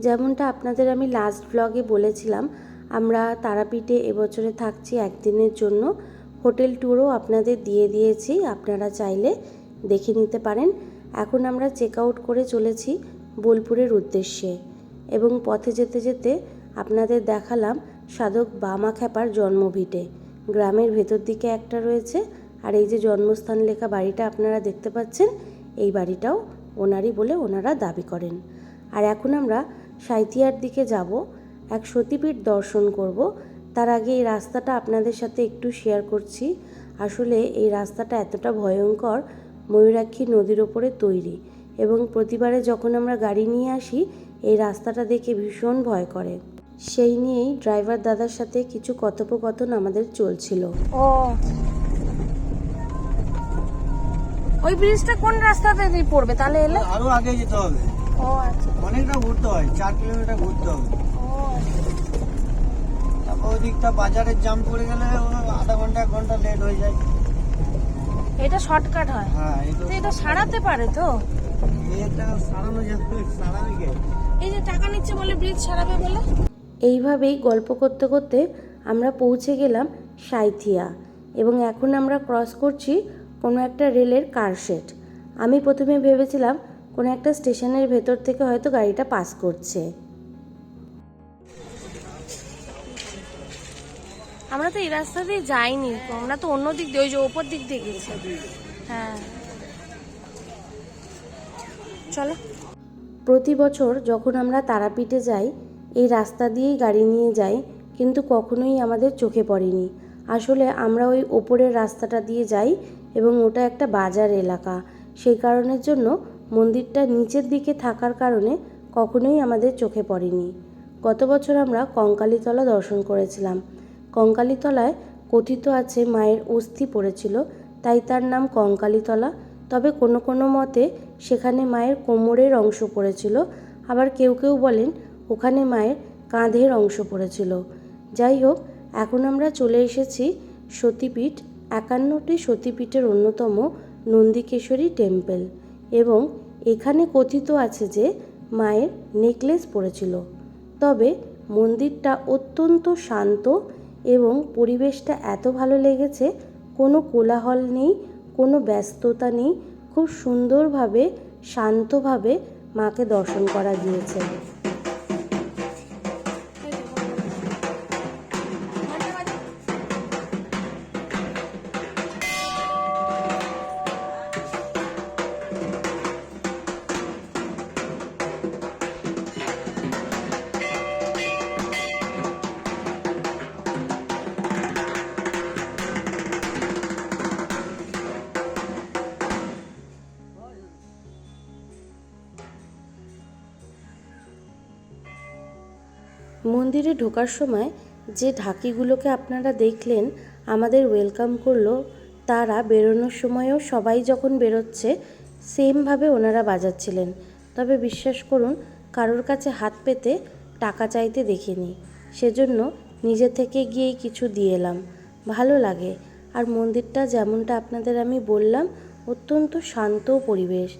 যেমনটা আপনাদের আমি লাস্ট ব্লগে বলেছিলাম, আমরা তারাপীঠে এবছরে থাকছি একদিনের জন্য। হোটেল ট্যুরও আপনাদের দিয়ে দিয়েছি, আপনারা চাইলে দেখে নিতে পারেন। এখন আমরা চেক আউট করে চলেছি বোলপুরের উদ্দেশ্যে এবং পথে যেতে যেতে আপনাদের দেখালাম সাধক বামাখ্যাপার জন্মভিটে। গ্রামের ভেতর দিকে একটা রয়েছে, আর এই যে জন্মস্থান লেখা বাড়িটা আপনারা দেখতে পাচ্ছেন, এই বাড়িটাও ওনারই বলে ওনারা দাবি করেন। আর এখন আমরা সাঁইথিয়ার দিকে যাব, এক সতীপীঠ দর্শন করব। তার আগে এই রাস্তাটা আপনাদের সাথে একটু শেয়ার করছি। আসলে এই রাস্তাটা এতটা ভয়ঙ্কর, ময়ূরাক্ষী নদীর ওপরে তৈরি, এবং প্রতিবারে যখন আমরা গাড়ি নিয়ে আসি এই রাস্তাটা দেখে ভীষণ ভয় করে। সেই নিয়েই ড্রাইভার দাদার সাথে কিছু কথোপকথন আমাদের চলছিল। ও ওই ব্রিজটা কোন রাস্তাতে পড়বে তাহলে? এলে আরো আগে যেতে হবে। ও আচ্ছা, অনেকটা ঘুরতে হয়, 4 কিলোমিটার ঘুরতে হবে। ও তারপর ওদিকটা বাজারের জাম পড়ে গেলে আধা ঘন্টা 1 ঘন্টা লেট হয়ে যায়। এটা শর্টকাট হয়। হ্যাঁ, তো এটা সারাতে পারে তো? এটা সারানো যাবে, সারাবে কে? এই যে টাকা নিচ্ছে বলে ব্রিজ সারাবে বলে। এইভাবেই গল্প করতে করতে আমরা পৌঁছে গেলাম সাঁইথিয়া, এবং এখন আমরা ক্রস করছি কোনো একটা রেলের কারশেড। আমি প্রথমে ভেবেছিলাম কোনো একটা স্টেশনের ভেতর থেকে হয়তো গাড়িটা পাস করছে। আমরা তো এই রাস্তা দিয়ে যাইনি, আমরা তো অন্য দিক দিয়ে, ওই যে ওপর দিক দিয়ে গেছি। হ্যাঁ চলো। প্রতি বছর যখন আমরা তারাপীঠে যাই এই রাস্তা দিয়েই গাড়ি নিয়ে যাই, কিন্তু কখনোই আমাদের চোখে পড়েনি। আসলে আমরা ওই ওপরের রাস্তাটা দিয়ে যাই এবং ওটা একটা বাজার এলাকা, সেই কারণের জন্য মন্দিরটা নিচের দিকে থাকার কারণে কখনোই আমাদের চোখে পড়েনি। গত বছর আমরা কঙ্কালীতলা দর্শন করেছিলাম। কঙ্কালীতলায় কথিত আছে মায়ের অস্থি পড়েছিল, তাই তার নাম কঙ্কালীতলা। তবে কোনো কোনো মতে সেখানে মায়ের কোমরের অংশ পড়েছিল, আবার কেউ কেউ বলেন ওখানে মায়ের কাঁধের অংশ পড়েছিল। যাই হোক, এখন আমরা চলে এসেছি সতীপীঠ, 51টি সতীপীঠের অন্যতম নন্দিকেশ্বরী টেম্পল, এবং এখানে কথিত আছে যে মায়ের নেকলেস পড়েছিল। তবে মন্দিরটা অত্যন্ত শান্ত এবং পরিবেশটা এত ভালো লেগেছে, কোনো কোলাহল নেই, কোনো ব্যস্ততা নেই, খুব সুন্দরভাবে শান্তভাবে মাকে দর্শন করা গিয়েছে। মন্দিরে ঢোকার সময় যে ঢাকিগুলোকে আপনারা দেখলেন আমাদের ওয়েলকাম করলো, তারা বেরোনোর সময়ও সবাই যখন বেরোচ্ছে সেমভাবে ওনারা বাজাচ্ছিলেন। তবে বিশ্বাস করুন, কারোর কাছে হাত পেতে টাকা চাইতে দেখিনি, সেজন্য নিজে থেকে গিয়েই কিছু দিয়ে এলাম। ভালো লাগে। আর মন্দিরটা যেমনটা আপনাদের আমি বললাম, অত্যন্ত শান্ত পরিবেশ,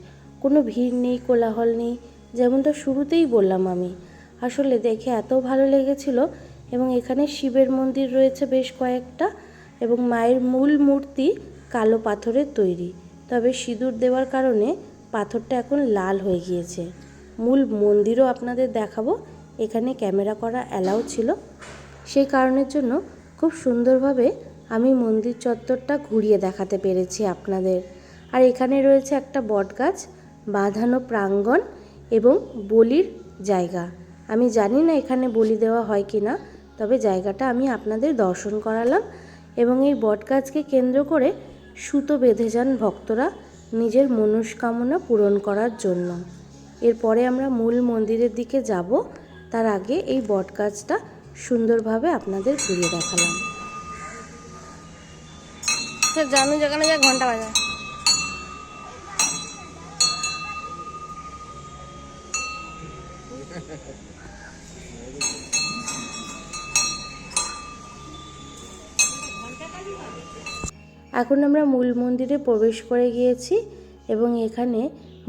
কোনো ভিড় নেই, কোলাহল নেই, যেমনটা শুরুতেই বললাম আমি। আসলে দেখে এত ভালো লেগেছিল। এবং এখানে শিবের মন্দির রয়েছে বেশ কয়েকটা, এবং মায়ের মূল মূর্তি কালো পাথরের তৈরি, তবে সিঁদুর দেওয়ার কারণে পাথরটা এখন লাল হয়ে গিয়েছে। মূল মন্দিরও আপনাদের দেখাবো, এখানে ক্যামেরা করা অ্যালাউ ছিল, সেই কারণের জন্য খুব সুন্দরভাবে আমি মন্দির চত্বরটা ঘুরিয়ে দেখাতে পেরেছি আপনাদের। আর এখানে রয়েছে একটা বটগাছ, বাঁধানো প্রাঙ্গণ এবং বলির জায়গা। আমি জানি না এখানে বলি দেওয়া হয় কি না, তবে জায়গাটা আমি আপনাদের দর্শন করালাম। এবং এই বটগাছকে কেন্দ্র করে সুতো বেঁধে যান ভক্তরা নিজের মনস্কামনা পূরণ করার জন্য। এরপরে আমরা মূল মন্দিরের দিকে যাব, তার আগে এই বটগাছটা সুন্দরভাবে আপনাদের ঘুরিয়ে দেখালাম। জানো যেখানে যা ঘন্টা বাজে। এখন আমরা মূল মন্দিরে প্রবেশ করে গিয়েছি, এবং এখানে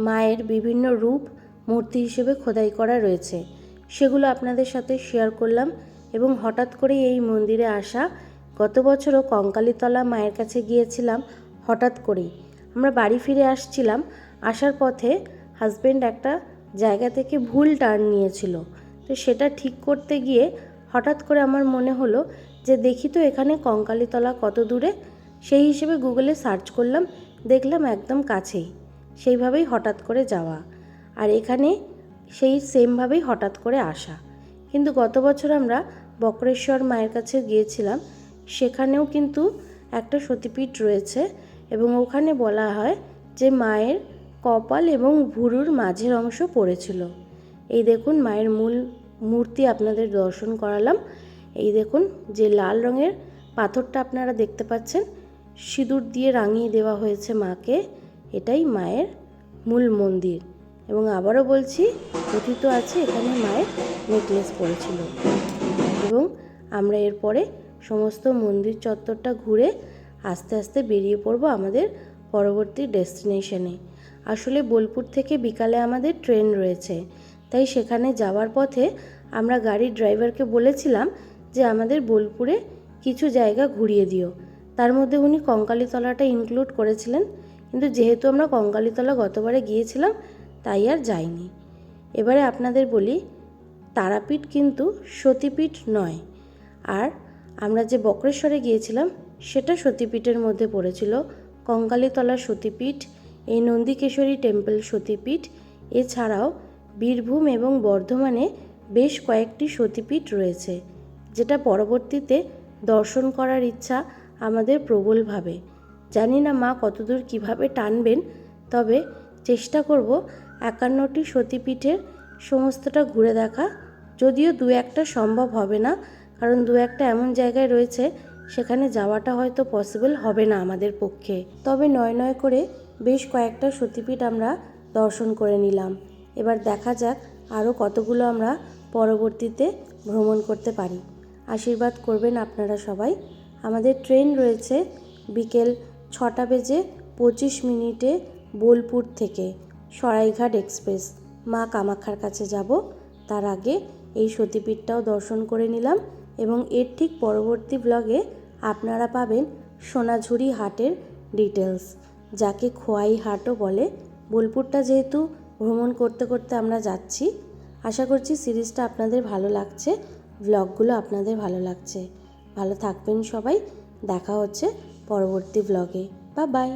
মায়ের বিভিন্ন রূপ মূর্তি হিসেবে খোদাই করা রয়েছে। সেগুলো আপনাদের সাথে শেয়ার করলাম। এবং হঠাৎ করেই এই মন্দিরে আসা। গত বছরও কঙ্কালীতলা মায়ের কাছে গিয়েছিলাম হঠাৎ করেই। আমরা বাড়ি ফিরে আসছিলাম, আসার পথে হাজব্যান্ড একটা জায়গা থেকে ভুল টার্ন নিয়েছিল। তো সেটা ঠিক করতে গিয়ে হঠাৎ করে আমার মনে হলো যে দেখি তো এখানে কঙ্কালীতলা কত দূরে। সেই হিসেবে গুগলে সার্চ করলাম, দেখলাম একদম কাছেই। সেইভাবেই হঠাৎ করে যাওয়া, আর এখানে সেই সেমভাবেই হঠাৎ করে আসা। কিন্তু গত বছর আমরা বক্রেশ্বর মায়ের কাছে গিয়েছিলাম, সেখানেও কিন্তু একটা সতীপীঠ রয়েছে এবং ওখানে বলা হয় যে মায়ের কপাল এবং ভুরুর মাঝের অংশ পড়েছিল। এই দেখুন মায়ের মূল মূর্তি আপনাদের দর্শন করালাম। এই দেখুন যে লাল রঙের পাথরটা আপনারা দেখতে পাচ্ছেন, সিঁদুর দিয়ে রাঙিয়ে দেওয়া হয়েছে মাকে, এটাই মায়ের মূল মন্দির। এবং আবারও বলছি, কথিত আছে এখানে মায়ের নেকলেস পড়েছিল। এবং আমরা এরপরে সমস্ত মন্দির চত্বরটা ঘুরে আস্তে আস্তে বেরিয়ে পড়ব আমাদের পরবর্তী ডেস্টিনেশনে। আসলে বোলপুর থেকে বিকালে আমাদের ট্রেন রয়েছে, তাই সেখানে যাওয়ার পথে আমরা গাড়ির ড্রাইভারকে বলেছিলাম যে আমাদের বোলপুরে কিছু জায়গা ঘুরিয়ে দিও। তার মধ্যে উনি কঙ্কালীতলাটা ইনক্লুড করেছিলেন, কিন্তু যেহেতু আমরা কঙ্কালীতলা গতবারে গিয়েছিলাম তাই আর যাইনি। এবারে আপনাদের বলি, তারাপীঠ কিন্তু সতীপীঠ নয়। আর আমরা যে বক্রেশ্বরে গিয়েছিলাম সেটা সতীপীঠের মধ্যে পড়েছিল। কঙ্কালীতলা সতীপীঠ, এই নন্দিকেশ্বরী টেম্পল সতীপীঠ, এছাড়াও বীরভূম এবং বর্ধমানে বেশ কয়েকটি সতীপীঠ রয়েছে, যেটা পরবর্তীতে দর্শন করার ইচ্ছা আমাদের প্রবলভাবে। জানি না মা কতদূর কিভাবে টানবেন, তবে চেষ্টা করব 51টি সতীপীঠের সমস্তটা ঘুরে দেখা। যদিও দু একটা সম্ভব হবে না, কারণ দু একটা এমন জায়গায় রয়েছে সেখানে যাওয়াটা হয়তো পসিবল হবে না আমাদের পক্ষে। তবে নয় নয় করে বেশ কয়েকটা সতীপীঠ আমরা দর্শন করে নিলাম। এবার দেখা যাক আরও কতগুলো আমরা পরবর্তীতে ভ্রমণ করতে পারি। আশীর্বাদ করবেন আপনারা সবাই। আমাদের ট্রেন রয়েছে বিকেল 6:25 বোলপুর থেকে সরাইঘাট এক্সপ্রেস। মা কামাখ্যার কাছে যাব, তার আগে এই সতীপীঠটাও দর্শন করে নিলাম। এবং এর ঠিক পরবর্তী ব্লগে আপনারা পাবেন সোনাঝুরি হাটের ডিটেলস, যাকে খোয়াই হাটও বলে। বোলপুরটা যেহেতু ভ্রমণ করতে করতে আমরা যাচ্ছি, আশা করছি সিরিজটা আপনাদের ভালো লাগছে, ব্লগগুলো আপনাদের ভালো লাগছে। ভালো থাকবেন সবাই, দেখা হচ্ছে পরবর্তী ব্লগে। Bye bye.